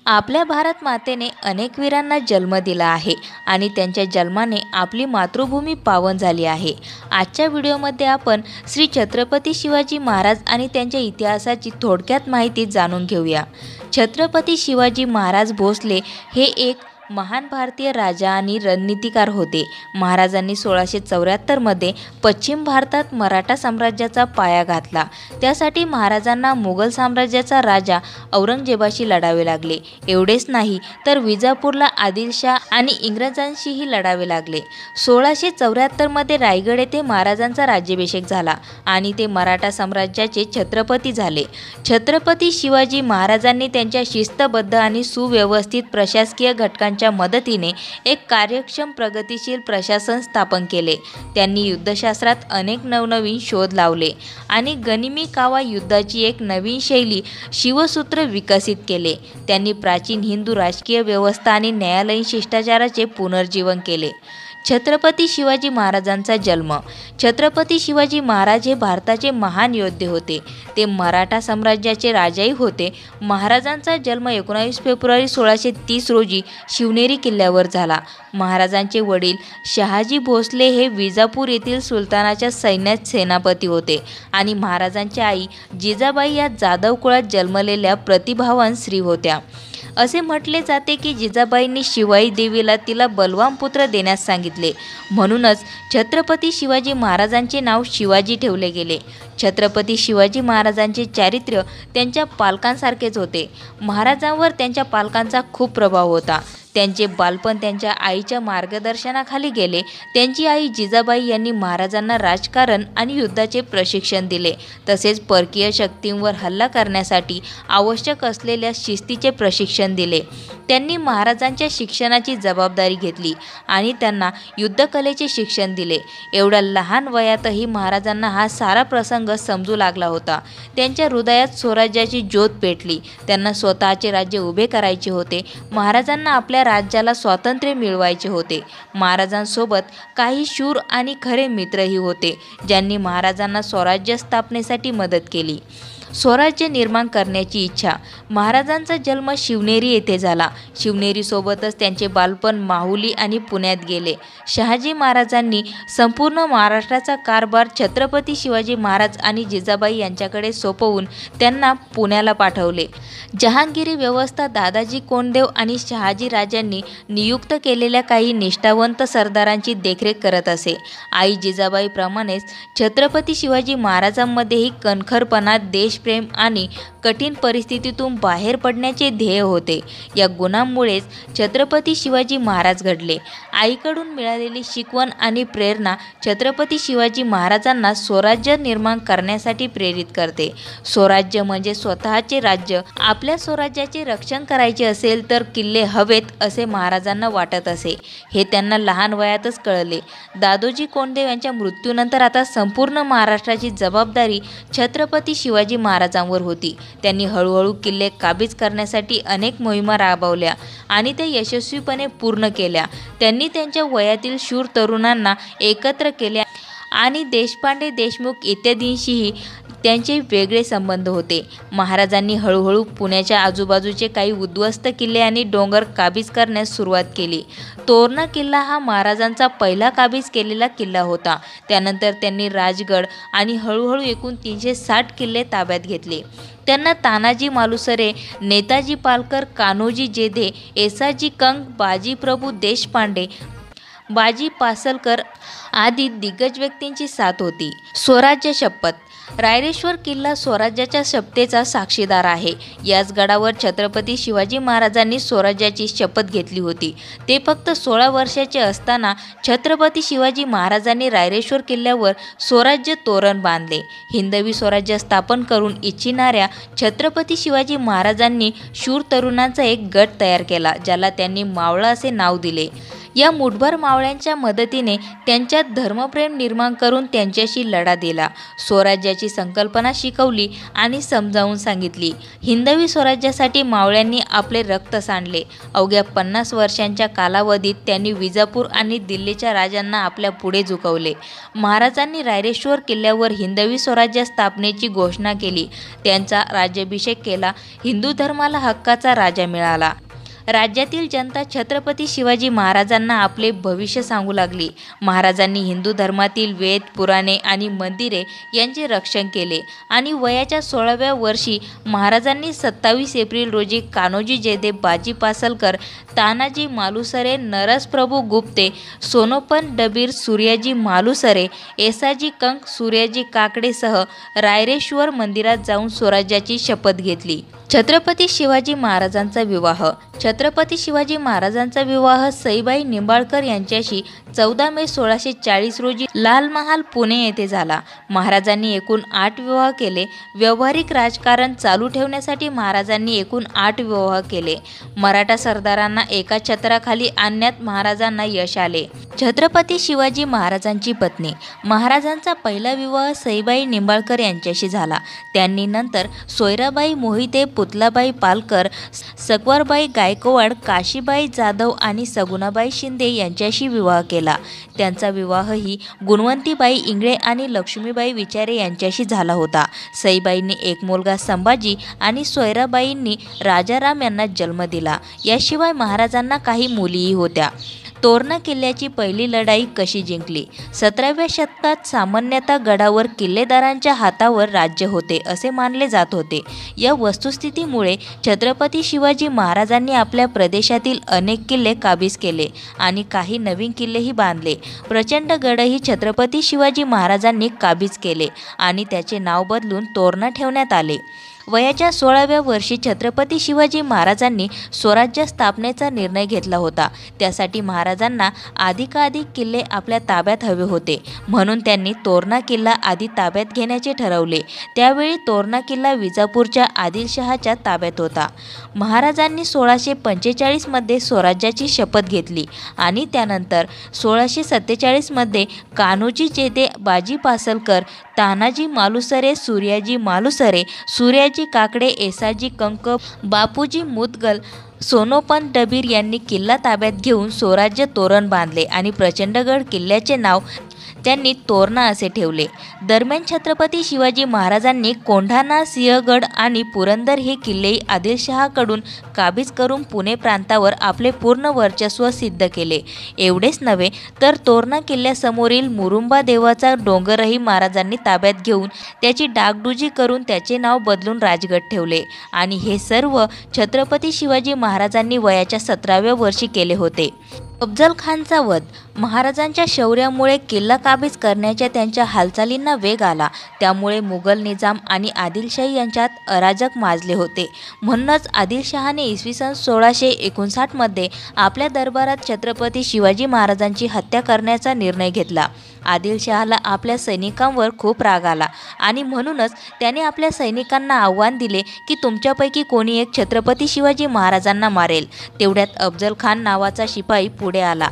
आपल्या भारत मातेने अनेक वीरांना जन्म दिला आहे आणि त्यांच्या जन्माने आपली मातृभूमी पावन झाली आहे। आजच्या व्हिडिओमध्ये आपण श्री छत्रपती शिवाजी महाराज आणि त्यांच्या इतिहासाची थोडक्यात माहिती जाणून घेऊया। छत्रपती शिवाजी महाराज भोसले हे एक महान भारतीय राजा आणि रणनीतिकार होते। महाराजांनी 1674 मध्ये पश्चिम भारतात मराठा साम्राज्याचा पाया घातला। त्यासाठी महाराजांना मुघल साम्राज्याचा राजा औरंगजेबाशी लढावे लागले। एवढेच नाही तर विजापूरला आदिलशाह आणि इंग्रजांशीही लढावे लागले। 1674 मध्ये रायगड येथे महाराजांचा राज्याभिषेक झाला आणि ते मराठा साम्राज्याचे छत्रपती झाले। छत्रपती शिवाजी महाराजांनी त्यांच्या शिस्तबद्ध आणि सुव्यवस्थित प्रशासकीय घटकांच्या मदतीने एक कार्यक्षम प्रगतिशील प्रशासन स्थापन केले। त्यांनी युद्धशास्त्रात अनेक नवनवीन शोध लावले आणि गनिमी कावा युद्धाची एक नवीन शैली शिवसूत्र विकसित केले। त्यांनी प्राचीन हिंदू राजकीय व्यवस्था आणि न्यायालयीन शिष्टाचाराचे पुनर्जीवन केले। छत्रपती शिवाजी महाराजांचा जन्म। छत्रपती शिवाजी महाराज हे भारताचे महान योद्धे होते। ते मराठा साम्राज्याचे राजाही होते। महाराजांचा जन्म 19 फेब्रुवारी 1630 रोजी शिवनेरी किल्ल्यावर झाला। महाराजांचे वडील शहाजी भोसले हे विजापूर येथील सुलतानाच्या सैन्यात सेनापती होते आणि महाराजांच्या आई जिजाबाई या जाधव कुळात जन्मलेल्या प्रतिभावान स्त्री होत्या। असे म्हटले जाते की जिजाबाईंनी शिवाई देवीला तिला बलवान पुत्र देण्यास सांगितले, म्हणूनच छत्रपती शिवाजी महाराजांचे नाव शिवाजी ठेवले गेले। छत्रपती शिवाजी महाराजांचे चारित्र्य त्यांच्या पालकांसारखेच होते। महाराजांवर त्यांच्या पालकांचा खूप प्रभाव होता। त्यांचे बालपण त्यांच्या आईच्या मार्गदर्शनाखाली गेले। त्यांची आई जिजाबाई यांनी महाराजांना राजकारण आणि युद्धाचे प्रशिक्षण दिले, तसेच परकीय शक्तींवर हल्ला करण्यासाठी आवश्यक असलेल्या शिस्तीचे प्रशिक्षण दिले। त्यांनी महाराजांच्या शिक्षणाची जबाबदारी घेतली आणि त्यांना युद्धकलेचे शिक्षण दिले। एवढ्या लहान वयातही महाराजांना हा सारा प्रसंग समजू लागला होता। त्यांच्या हृदयात स्वराज्याची ज्योत पेटली। त्यांना स्वतःचे राज्य उभे करायचे होते। महाराजांना आपल्या राज्याला स्वातंत्र्य मिळवायचे होते। महाराजांसोबत काही शूर आणि खरे मित्रही होते, ज्यांनी महाराजांना स्वराज्य स्थापनेसाठी मदत केली। स्वराज्य निर्माण करण्याची इच्छा। महाराजांचा जन्म शिवनेरी येथे झाला। शिवनेरीसोबतच त्यांचे बालपण माहुली आणि पुण्यात गेले। शहाजी महाराजांनी संपूर्ण महाराष्ट्राचा कारभार छत्रपती शिवाजी महाराज आणि जिजाबाई यांच्याकडे सोपवून त्यांना पुण्याला पाठवले। जहांगीरी व्यवस्था दादाजी कोंडदेव आणि शहाजी राजांनी नियुक्त केलेल्या काही निष्ठावंत सरदारांची देखरेख करत असे। आई जिजाबाईप्रमाणेच छत्रपती शिवाजी महाराजांमध्येही कणखरपणा, देशप्रेम आणि कठीण परिस्थितीतून बाहेर पडण्याचे ध्येय होते। या गुणांमुळेच छत्रपती शिवाजी महाराज घडले। आईकडून मिळालेली शिकवण आणि प्रेरणा छत्रपती शिवाजी महाराजांना स्वराज्य निर्माण करण्यासाठी प्रेरित करते। स्वराज्य म्हणजे स्वतःचे राज्य। आपल्या स्वराज्याचे रक्षण करायचे असेल तर किल्ले हवेत असे महाराजांना वाटत असे। हे त्यांना लहान वयातच कळले। दादोजी कोंडदेव यांच्या मृत्यूनंतर आता संपूर्ण महाराष्ट्राची जबाबदारी छत्रपती शिवाजी महाराजांवर होती। त्यांनी हळूहळू किल्ले काबीज करण्यासाठी अनेक मोहिमा राबवल्या आणि त्या यशस्वीपणे पूर्ण केल्या। त्यांनी त्यांच्या वयातील शूर तरुणांना एकत्र केले आणि देशपांडे, देशमुख इत्यादींशीही त्यांचे वेगळे संबंध होते। महाराजांनी हळूहळू पुण्याच्या आजूबाजूचे काही उद्ध्वस्त किल्ले आणि डोंगर काबीज करण्यास सुरुवात केली। तोरणा किल्ला हा महाराजांचा पहिला काबीज केलेला किल्ला होता। त्यानंतर त्यांनी राजगड आणि हळूहळू एकूण 360 किल्ले ताब्यात घेतले। त्यांना तानाजी मालुसरे, नेताजी पालकर, कान्होजी जेधे, येसाजी कंक, बाजी प्रभू देशपांडे, बाजी पासलकर आदी दिग्गज व्यक्तींची साथ होती। स्वराज्य शपथ। रायरेश्वर किल्ला स्वराज्याच्या शपथेचा साक्षीदार आहे। याच गडावर छत्रपती शिवाजी महाराजांनी स्वराज्याची शपथ घेतली होती। ते फक्त 16 वर्षाचे असताना छत्रपती शिवाजी महाराजांनी रायरेश्वर किल्ल्यावर स्वराज्य तोरण बांधले। हिंदवी स्वराज्य स्थापन करून इच्छिणाऱ्या छत्रपती शिवाजी महाराजांनी शूर तरुणांचा एक गट तयार केला, ज्याला त्यांनी मावळा असे नाव दिले। या मुठभर मावळ्यांच्या मदतीने त्यांच्यात धर्मप्रेम निर्माण करून त्यांच्याशी लढा दिला. स्वराज्याची संकल्पना शिकवली आणि समजावून सांगितली. हिंदवी स्वराज्यासाठी मावळ्यांनी आपले रक्त सांडले. अवघ्या 50 वर्षांच्या कालावधीत त्यांनी विजापूर आणि दिल्लीच्या राजांना आपल्या पुढे झुकवले. महाराजांनी रायरेश्वर किल्ल्यावर हिंदवी स्वराज्य स्थापनेची घोषणा केली. त्यांचा राज्याभिषेक केला. हिंदू धर्माला हक्काचा राजा मिळाला. राज्यातील जनता छत्रपती शिवाजी महाराजांना आपले भविष्य सांगू लागली. महाराजांनी हिंदू धर्मातील वेद, पुराणे आणि मंदिरे यांचे रक्षण केले आणि वयाच्या 16व्या वर्षी महाराजांनी 27 एप्रिल रोजी कान्होजी जयदेव, बाजी पासलकर, तानाजी मालुसरे, नरसप्रभू गुप्ते, सोनोपंत डबीर, सूर्याजी मालुसरे, येसाजी कंक, सूर्याजी काकडेसह रायरेश्वर मंदिरात जाऊन स्वराज्याची शपथ घेतली. छत्रपती शिवाजी महाराजांचा विवाह. छत्रपती शिवाजी महाराजांचा विवाह सईबाई निंबाळकर यांच्याशी 14 मे 1640 रोजी लाल महाल, पुणे येथे झाला. महाराजांनी एकूण 8 विवाह केले. व्यावहारिक राजकारण चालू ठेवण्यासाठी महाराजांनी एकूण 8 विवाह केले. मराठा सरदारांना एका छत्राखाली आणण्यात महाराजांना यश आले. छत्रपती शिवाजी महाराजांची पत्नी. महाराजांचा पहिला विवाह सईबाई निंबाळकर यांच्याशी झाला. त्यांनी नंतर सोयराबाई मोहिते, पुतलाबाई पालकर, सकवारबाई गायकवाड, काशीबाई जाधव आणि सगुणाबाई शिंदे यांच्याशी विवाह केला. त्यांचा विवाहही गुणवंतीबाई इंगळे आणि लक्ष्मीबाई विचारे यांच्याशी झाला होता. सईबाईंनी एक मुलगा संभाजी आणि सोयराबाईंनी राजाराम यांना जन्म दिला. याशिवाय महाराजांना काही मुलीही होत्या. तोरणा किल्ल्याची पहिली लढाई कशी जिंकली. 17व्या शतकात सामान्यतः गडावर किल्लेदारांच्या हातावर राज्य होते असे मानले जात होते. या वस्तुस्थितीमुळे छत्रपती शिवाजी महाराजांनी आपल्या प्रदेशातील अनेक किल्ले काबीज केले आणि काही नवीन किल्लेही बांधले. प्रचंडगडही छत्रपती शिवाजी महाराजांनी काबीज केले आणि त्याचे नाव बदलून तोरणा ठेवण्यात आले. वयाच्या 16व्या वर्षी छत्रपती शिवाजी महाराजांनी स्वराज्य स्थापनेचा निर्णय घेतला होता. त्यासाठी महाराजांना अधिकाधिक किल्ले आपल्या ताब्यात हवे होते. म्हणून त्यांनी तोरणा किल्ला आधी ताब्यात घेण्याचे ठरवले. त्यावेळी तोरणा किल्ला विजापूरच्या आदिलशहाच्या ताब्यात होता. महाराजांनी 1645 मध्ये स्वराज्याची शपथ घेतली आणि त्यानंतर 1647 कान्होजी जयदेव, बाजी पासलकर, तानाजी मालुसरे, सूर्याजी मालुसरे, सूर्याजी काकडे, येसाजी कंक, बापूजी मुदगल, सोनोपंत डबीर यांनी किल्ला ताब्यात घेऊन स्वराज्य तोरण बांधले आणि प्रचंडगड किल्ल्याचे नाव त्यांनी तोरणा असे ठेवले. दरम्यान छत्रपती शिवाजी महाराजांनी कोंढाणा, सिंहगड आणि पुरंदर हे किल्ले आदिलशहाकडून काबीज करून पुणे प्रांतावर आपले पूर्ण वर्चस्व सिद्ध केले. एवढेच नव्हे तर तोरणा किल्ल्यासमोरील मुरुंबा देवाचा डोंगरही महाराजांनी ताब्यात घेऊन त्याची डागडुजी करून त्याचे नाव बदलून राजगड ठेवले आणि हे सर्व छत्रपती शिवाजी महाराजांनी वयाच्या 17व्या वर्षी केले होते. अफजल खानचा वध. महाराजांच्या शौर्यामुळे किल्ला काबीज करण्याच्या त्यांच्या हालचालींना वेग आला. त्यामुळे मुघल निजाम आणि आदिलशाही यांच्यात अराजक माजले होते. म्हणूनच आदिलशहाने इसवी सन 1659 मध्ये आपल्या दरबारात छत्रपती शिवाजी महाराजांची हत्या करण्याचा निर्णय घेतला. आदिलशहाला आपल्या सैनिकांवर खूप राग आला आणि म्हणूनच त्याने आपल्या सैनिकांना आव्हान दिले की तुमच्यापैकी कोणी एक छत्रपती शिवाजी महाराजांना मारेल. तेवढ्यात अफजल खान नावाचा शिपाई पुढे आला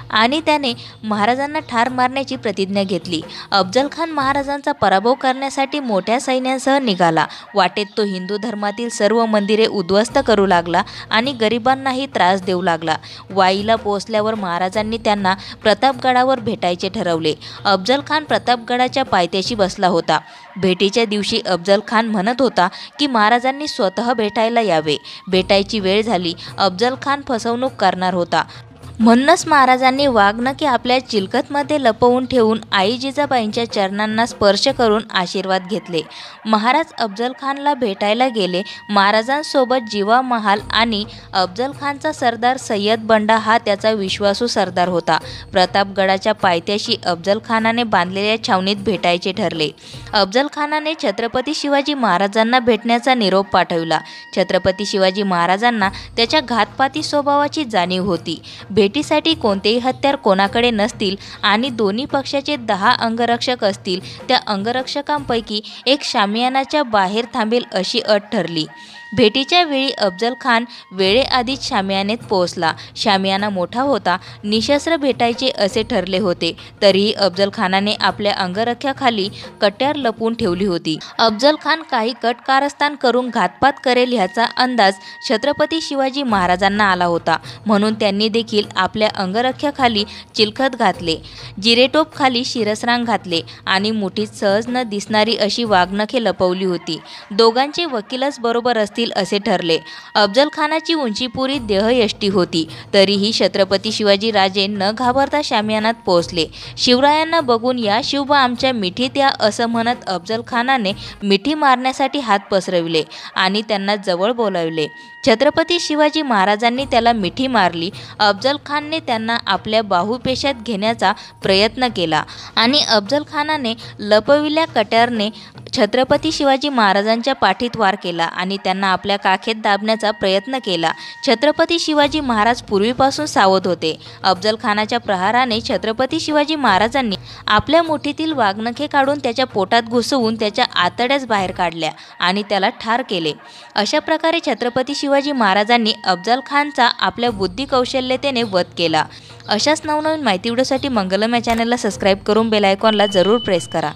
आणि त्याने महाराजांना ठार मारण्याची प्रतिज्ञा घेतली. अफजल खान महाराजांचा पराभव करण्यासाठी मोठ्या सैन्यासह निघाला. वाटेत तो हिंदू धर्मातील सर्व मंदिरे उद्ध्वस्त करू लागला आणि गरिबांनाही त्रास देऊ लागला. वाईला पोहोचल्यावर महाराजांनी त्यांना प्रतापगडावर भेटायचे ठरवले. अफजल खान प्रतापगडाच्या पायथ्याशी बसला होता. भेटीच्या दिवशी अफजल खान म्हणत होता की महाराजांनी स्वतः भेटायला यावे. भेटायची वेळ झाली. अफजल खान फसवणूक करणार होता. म्हणूनच महाराजांनी वाघनखे आपल्या चिलखतमध्ये लपवून ठेवून आई जिजाबाईंच्या चरणांना स्पर्श करून आशीर्वाद घेतले. महाराज अफजल खानला भेटायला गेले. महाराजांसोबत जिवा महाल आणि अफजल खानचा सरदार सय्यद बंडा हा त्याचा विश्वासू सरदार होता. प्रतापगडाच्या पायथ्याशी अफजल खानाने बांधलेल्या छावणीत भेटायचे ठरले. अफजल खानाने छत्रपती शिवाजी महाराजांना भेटण्याचा निरोप पाठविला. छत्रपती शिवाजी महाराजांना त्याच्या घातपाती स्वभावाची जाणीव होती. भेटीसाठी कोणतेही हत्यार कोणाकडे नसतील आणि दोन्ही पक्षाचे 10 अंगरक्षक असतील. त्या अंगरक्षकांपैकी एक शामियानाच्या बाहेर थांबेल अशी अट ठरली. भेटीच्या वेळी अफजल खान वेळेआधीच शामियानेत पोहोचला. शामियाना मोठा होता, निशस्त्र भेटायचे असे ठरले होते. तरीही अफजल खानाने आपल्या अंगरख्याखाली कट्यार लपवून ठेवली होती. अफजल खान काही कट कारस्थान करून घातपात करेल ह्याचा अंदाज छत्रपती शिवाजी महाराजांना आला होता. म्हणून त्यांनी देखील आपल्या अंगरख्याखाली चिलखत घातले, जिरेटोप खाली शिरस्त्राण घातले आणि मुठीत सहज न दिसणारी अशी वाघनखे लपवली होती. दोघांचे वकीलच बरोबर असतील असे ठरले. अफजल खानाची उंचीपुरी देहयष्टी होती. तरीही छत्रपती शिवाजी राजे न घाबरता शामियानात पोहोचले. शिवरायांना बघून या शिवबा आमच्या मिठीत या असं म्हणत अफजल खानाने मिठी मारण्यासाठी हात पसरविले आणि त्यांना जवळ बोलावले. छत्रपती शिवाजी महाराजांनी त्याला मिठी मारली. अफजल खानने त्यांना आपल्या बाहुपेशात घेण्याचा प्रयत्न केला आणि अफजल खानाने लपविल्या कट्यारने छत्रपती शिवाजी महाराजांच्या पाठीत वार केला आणि त्यांना आपल्या काखेत दाबण्याचा प्रयत्न केला. छत्रपती शिवाजी महाराज पूर्वीपासून सावध होते. अफजल खानाच्या प्रहाराने छत्रपती शिवाजी महाराजांनी आपल्या मुठीतील वाघनखे काढून त्याच्या पोटात घुसवून त्याच्या आतड्याच बाहेर काढल्या आणि त्याला ठार केले. अशा प्रकारे छत्रपती शिवाजी महाराजांनी अफजल खानचा आपल्या बुद्धी कौशल्यतेने वध केला. अशाच नवनवीन माहिती व्हिडिओसाठी मंगलम या चॅनलला सबस्क्राईब करून बेल आयकॉनला जरूर प्रेस करा.